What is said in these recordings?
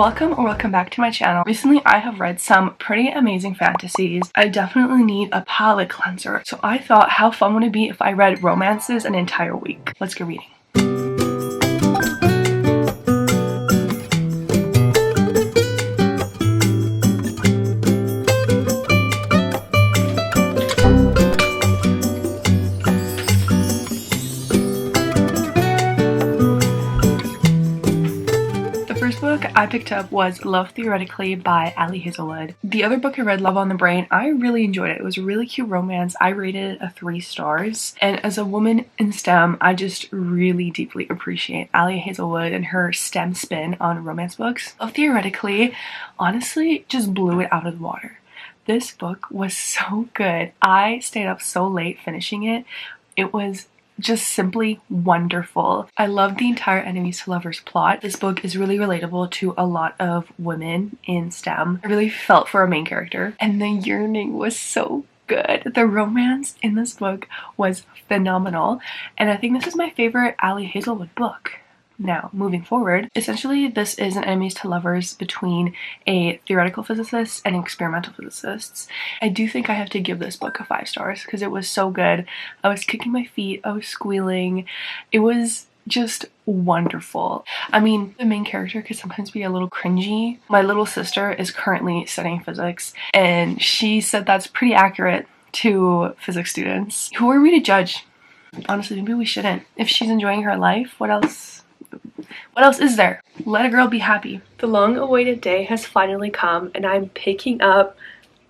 Welcome or welcome back to my channel. Recently I have read some pretty amazing fantasies. I definitely need a palate cleanser, so I thought how fun would it be if I read romances an entire week. Let's get reading. I picked up was Love Theoretically by Ali Hazelwood. The other book I read, Love on the Brain, I really enjoyed it. It was a really cute romance. I rated it a 3 stars. And as a woman in STEM, I just really deeply appreciate Ali Hazelwood and her STEM spin on romance books. Love Theoretically, honestly, just blew it out of the water. This book was so good. I stayed up so late finishing it. It was just simply wonderful. I love the entire enemies to lovers plot. This book is really relatable to a lot of women in STEM. I really felt for a main character, and the yearning was so good. The romance in this book was phenomenal, and I think this is my favorite Ali Hazelwood book. Now, moving forward, essentially this is an enemies to lovers between a theoretical physicist and experimental physicists. I do think I have to give this book a 5 stars because it was so good. I was kicking my feet, I was squealing. It was just wonderful. I mean, the main character could sometimes be a little cringy. My little sister is currently studying physics, and she said that's pretty accurate to physics students. Who are we to judge? Honestly, maybe we shouldn't. If she's enjoying her life, what else is there? Let a girl be happy. The long-awaited day has finally come, and I'm picking up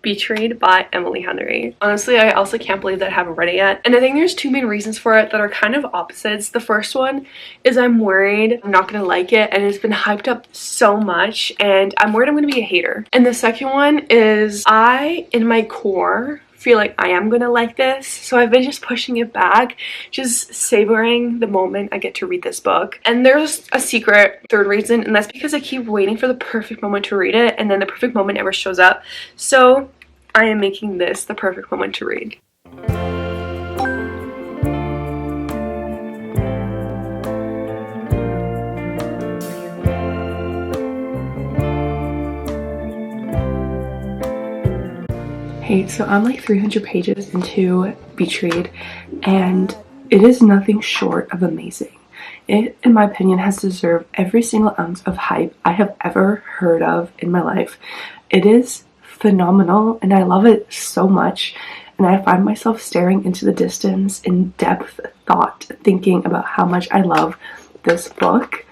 Betrayed by Emily Henry. Honestly, I also can't believe that I haven't read it yet. And I think there's 2 main reasons for it that are kind of opposites. The first one is I'm worried I'm not gonna like it, and it's been hyped up so much, and I'm worried I'm gonna be a hater. And the second one is I, in my core, feel like I am gonna like this, so I've been just pushing it back, just savoring the moment I get to read this book. And there's a secret third reason, and that's because I keep waiting for the perfect moment to read it, and then the perfect moment never shows up. So I am making this the perfect moment to read. Hey, so I'm like 300 pages into Betrayed, and it is nothing short of amazing. It, in my opinion, has deserved every single ounce of hype I have ever heard of in my life. It is phenomenal, and I love it so much, and I find myself staring into the distance in depth thought, thinking about how much I love this book.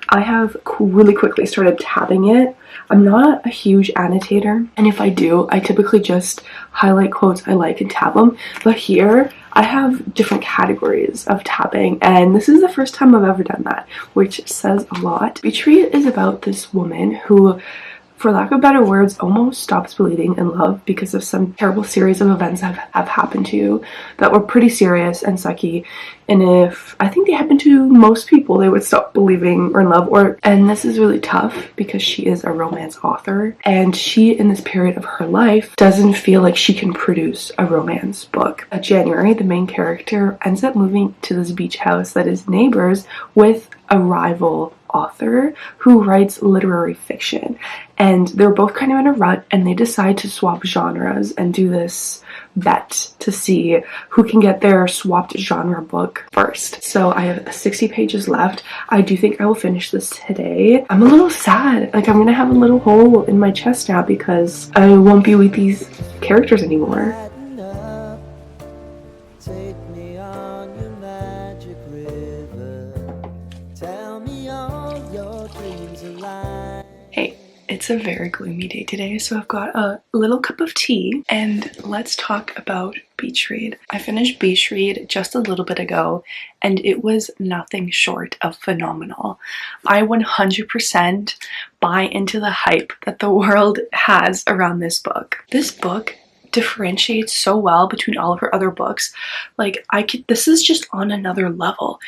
I have really quickly started tabbing it. I'm not a huge annotator, and if I do, I typically just highlight quotes I like and tab them, but here I have different categories of tabbing, and this is the first time I've ever done that, which says a lot. Betrayed is about this woman who, for lack of better words, almost stops believing in love because of some terrible series of events that have happened to you that were pretty serious and sucky. And if I think they happen to most people, they would stop believing in love. And this is really tough because she is a romance author, and she, in this period of her life, doesn't feel like she can produce a romance book. In January, the main character ends up moving to this beach house that is neighbors with a rival author who writes literary fiction, and they're both kind of in a rut, and they decide to swap genres and do this bet to see who can get their swapped genre book first. So I have 60 pages left. I do think I will finish this today. I'm a little sad, like I'm gonna have a little hole in my chest now because I won't be with these characters anymore. Hey, it's a very gloomy day today, so I've got a little cup of tea, and let's talk about Betrayed. I finished Betrayed just a little bit ago, and it was nothing short of phenomenal. I 100% buy into the hype that the world has around this book. This book differentiates so well between all of her other books. Like, this is just on another level.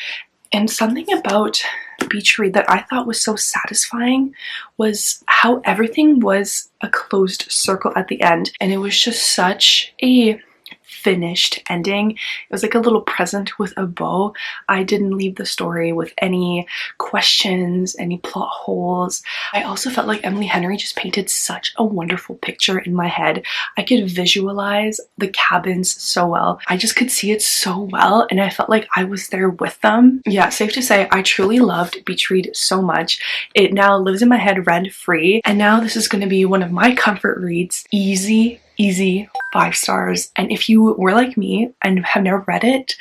And something about Betrayed that I thought was so satisfying was how everything was a closed circle at the end, and it was just such a finished ending. It was like a little present with a bow. I didn't leave the story with any questions, any plot holes. I also felt like Emily Henry just painted such a wonderful picture in my head. I could visualize the cabins so well. I just could see it so well, and I felt like I was there with them. Yeah, safe to say I truly loved Beach Read so much. It now lives in my head rent-free, and now this is going to be one of my comfort reads. Easy 5 stars. And if you were like me and have never read it,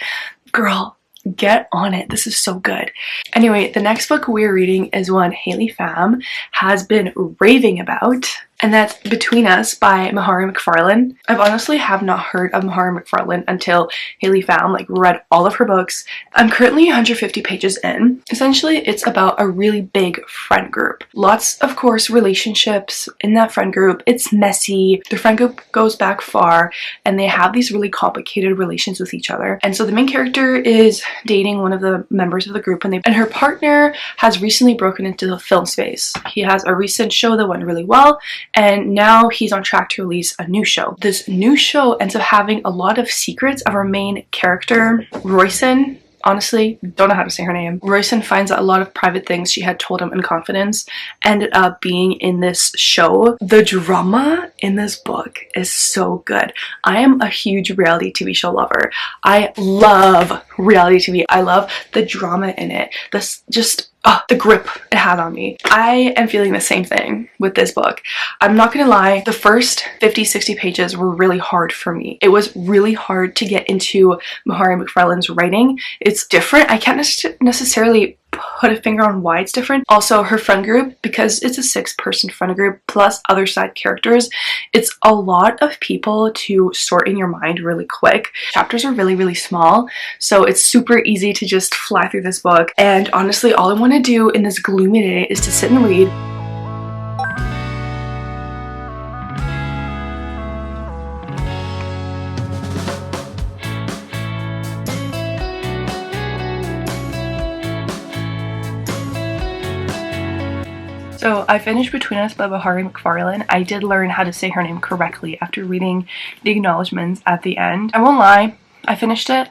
girl, get on it. This is so good. Anyway, the next book we're reading is one Haley Pham has been raving about, and that's Between Us by Mahari McFarlane. I've honestly have not heard of Mahari McFarlane until Haley Pham like read all of her books. I'm currently 150 pages in. Essentially, it's about a really big friend group. Lots, of course, relationships in that friend group. It's messy. The friend group goes back far, and they have these really complicated relations with each other. And so the main character is dating one of the members of the group, and her partner has recently broken into the film space. He has a recent show that went really well, and now he's on track to release a new show. This new show ends up having a lot of secrets of our main character, Royson. Honestly, don't know how to say her name. Royson finds out a lot of private things she had told him in confidence ended up being in this show. The drama in this book is so good. I am a huge reality TV show lover. I love reality TV. I love the drama in it. This just the grip it had on me. I am feeling the same thing with this book. I'm not gonna lie, the first 50-60 pages were really hard for me. It was really hard to get into Mahari McFarlane's writing. It's different. I can't necessarily put a finger on why it's different. Also, her friend group, because it's a 6-person friend group plus other side characters, it's a lot of people to sort in your mind really quick. Chapters are really small, so it's super easy to just fly through this book. And honestly, all I want to do in this gloomy day is to sit and read. So I finished Between Us by Mahari McFarlane. I did learn how to say her name correctly after reading the acknowledgements at the end. I won't lie, I finished it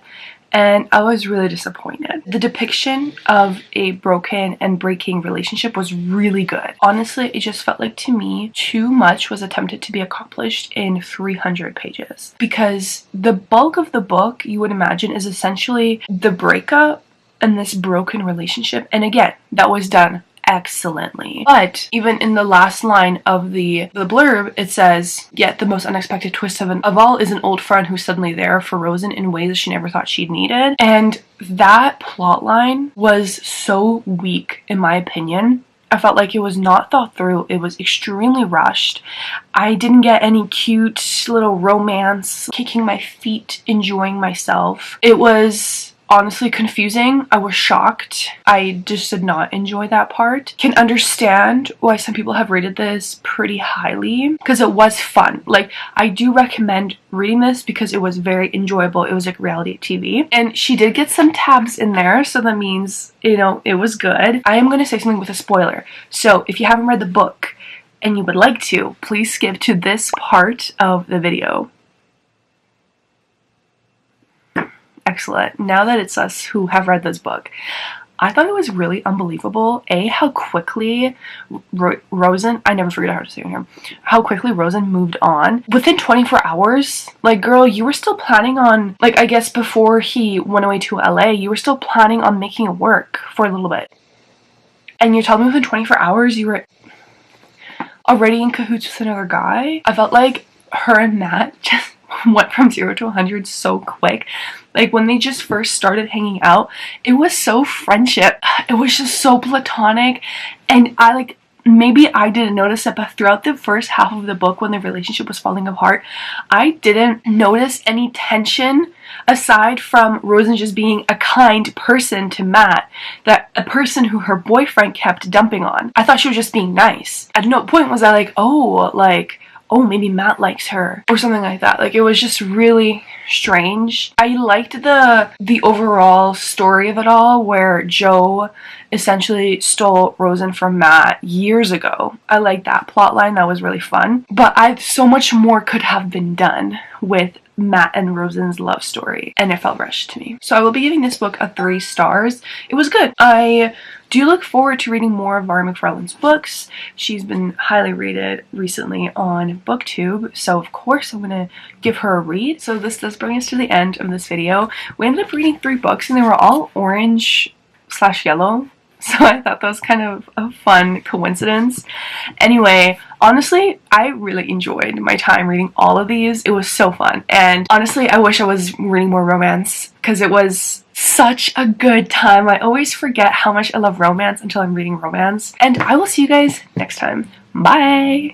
and I was really disappointed. The depiction of a broken and breaking relationship was really good. Honestly, it just felt like, to me, too much was attempted to be accomplished in 300 pages. Because the bulk of the book, you would imagine, is essentially the breakup and this broken relationship. And again, that was done excellently. But even in the last line of the blurb, it says, yet the most unexpected twist of all is an old friend who's suddenly there for Rosen in ways that she never thought she'd needed. And that plot line was so weak, in my opinion. I felt like it was not thought through. It was extremely rushed. I didn't get any cute little romance, kicking my feet, enjoying myself. It was honestly confusing. I was shocked. I just did not enjoy that part. Can understand why some people have rated this pretty highly, because it was fun. Like, I do recommend reading this because it was very enjoyable. It was like reality TV, and she did get some tabs in there, so that means, you know, it was good. I am going to say something with a spoiler, so if you haven't read the book and you would like to, please skip to this part of the video. Excellent. Now that it's us who have read this book, I thought it was really unbelievable, how quickly Rosen, I never forget how to say her name, how quickly Rosen moved on. Within 24 hours, like, girl, you were still planning on, like, I guess before he went away to LA, you were still planning on making it work for a little bit. And you're telling me within 24 hours you were already in cahoots with another guy? I felt like her and Matt just went from 0 to 100 so quick. Like, when they just first started hanging out, it was so friendship. It was just so platonic. And maybe I didn't notice it, but throughout the first half of the book, when the relationship was falling apart, I didn't notice any tension aside from Rosen just being a kind person to Matt, that a person who her boyfriend kept dumping on. I thought she was just being nice. At no point was I like, oh, maybe Matt likes her or something like that. Like, it was just really strange. I liked the overall story of it all, where Joe essentially stole Rosen from Matt years ago. I liked that plot line. That was really fun. But so much more could have been done with Matt and Rosen's love story, and it felt rushed to me. So I will be giving this book a 3 stars. It was good. I do look forward to reading more of Mari McFarlane's books. She's been highly rated recently on Booktube, so of course I'm gonna give her a read. So this does bring us to the end of this video. We ended up reading 3 books and they were all orange/yellow. So I thought that was kind of a fun coincidence. Anyway, honestly, I really enjoyed my time reading all of these. It was so fun. And honestly, I wish I was reading more romance because it was such a good time. I always forget how much I love romance until I'm reading romance. And I will see you guys next time. Bye!